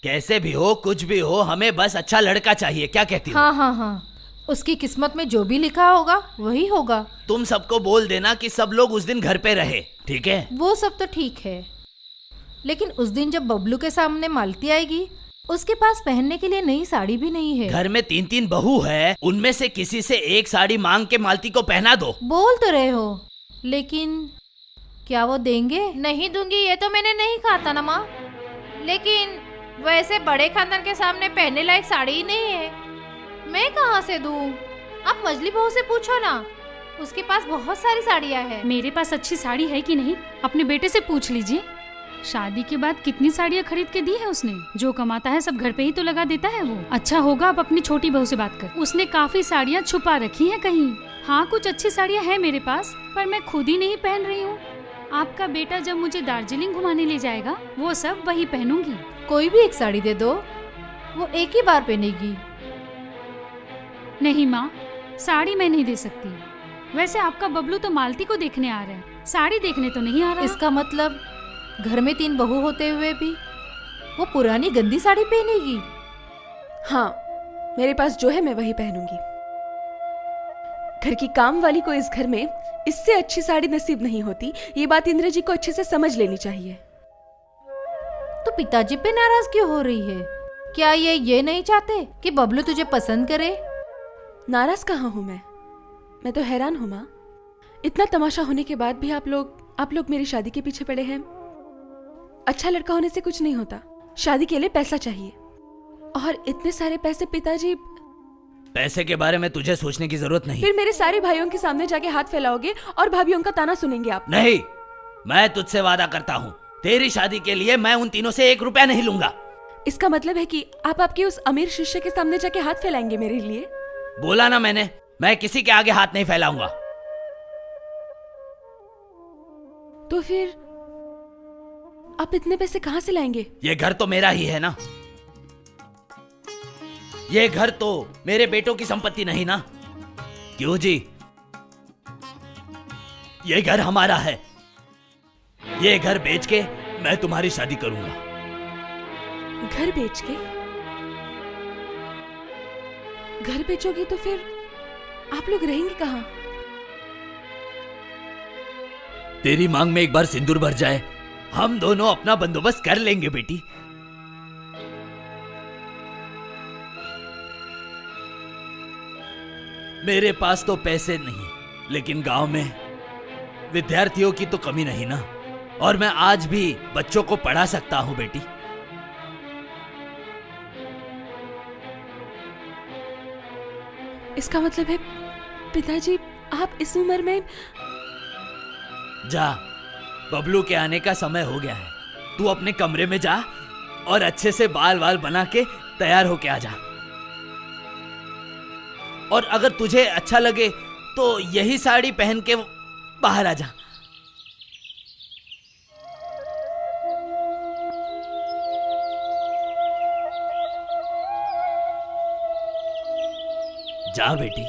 कैसे भी हो, कुछ भी हो, हमें बस अच्छा लड़का चाहिए। क्या कहती हो? हाँ हाँ हाँ, उसकी किस्मत में जो भी लिखा होगा वही होगा। तुम सबको बोल देना कि सब लोग उस दिन घर पे रहे, ठीक है? वो सब तो ठीक है, लेकिन उस दिन जब बबलू के सामने मालती आएगी, उसके पास पहनने के लिए नई साड़ी भी नहीं है। घर में 3-3 बहू है, उनमें से किसी से एक साड़ी मांग के मालती को पहना दो। बोल तो रहे हो, लेकिन क्या वो देंगे? नहीं दूंगी ये तो मैंने नहीं कहा था ना माँ, लेकिन वैसे बड़े खानदान के सामने पहनने लायक साड़ी ही नहीं है, मैं कहाँ से दूँ? आप मजली बहू से पूछो ना, उसके पास बहुत सारी साड़ियाँ हैं। मेरे पास अच्छी साड़ी है कि नहीं, अपने बेटे से पूछ लीजिए। शादी के बाद कितनी साड़ियाँ खरीद के दी है उसने। जो कमाता है सब घर पे ही तो लगा देता है वो। अच्छा होगा आप अपनी छोटी बहू से बात कर, उसने काफी साड़ियाँ छुपा रखी हैं कहीं। हाँ कुछ अच्छी साड़ियाँ हैं मेरे पास, पर मैं खुद ही नहीं पहन रही हूँ। आपका बेटा जब मुझे दार्जिलिंग घुमाने ले जाएगा वो सब वही पहनूंगी। कोई भी एक साड़ी दे दो, वो एक ही बार पहनेगी। नहीं माँ, साड़ी मैं नहीं दे सकती। वैसे आपका बबलू तो मालती को देखने आ रहा है, साड़ी देखने तो नहीं आ रहा। इसका मतलब घर में 3 बहू होते हुए भी वो पुरानी गंदी साड़ी पहनेगी? हाँ, मेरे पास जो है मैं वही पहनूंगी। घर की काम वाली को इस घर में इससे अच्छी साड़ी नसीब नहीं होती, ये बात इंद्र जी को अच्छे से समझ लेनी चाहिए। तो पिताजी पे नाराज क्यों हो रही है? क्या ये नहीं चाहते कि बबलू तुझे पसंद करे? नाराज कहाँ हूँ मैं तो हैरान हूँ माँ। इतना तमाशा होने के बाद भी आप लोग मेरी शादी के पीछे पड़े हैं। अच्छा लड़का होने से कुछ नहीं होता, शादी के लिए पैसा चाहिए, और इतने सारे पैसे पिताजी। पैसे के बारे में तुझे सोचने की जरूरत नहीं। फिर मेरे सारे भाइयों के सामने जाके हाथ फैलाओगे और भाभीयों का ताना सुनेंगे आप। नहीं, मैं तुझसे वादा करता हूँ, तेरी शादी के लिए मैं उन तीनों से 1 रुपया नहीं लूंगा। इसका मतलब है कि आप आपके उस अमीर शिष्य के सामने जाके हाथ फैलाएंगे मेरे लिए? बोला ना मैंने, मैं किसी के आगे हाथ नहीं फैलाऊंगा। तो फिर आप इतने पैसे कहाँ से लाएंगे? ये घर तो मेरा ही है ना, ये घर तो मेरे बेटों की संपत्ति नहीं ना। क्यों जी? ये घर हमारा है, ये घर बेच के मैं तुम्हारी शादी करूंगा। घर बेच के? घर बेचोगे तो फिर आप लोग रहेंगे कहाँ? तेरी मांग में एक बार सिंदूर भर जाए, हम दोनों अपना बंदोबस्त कर लेंगे बेटी। मेरे पास तो पैसे नहीं, लेकिन गांव में विद्यार्थियों की तो कमी नहीं ना, और मैं आज भी बच्चों को पढ़ा सकता हूं बेटी। इसका मतलब है पिताजी आप इस उम्र में। जा, बबलू के आने का समय हो गया है, तू अपने कमरे में जा और अच्छे से बाल वाल बना के तैयार होके आ जा। और अगर तुझे अच्छा लगे तो यही साड़ी पहन के बाहर आ जा। जा बेटी।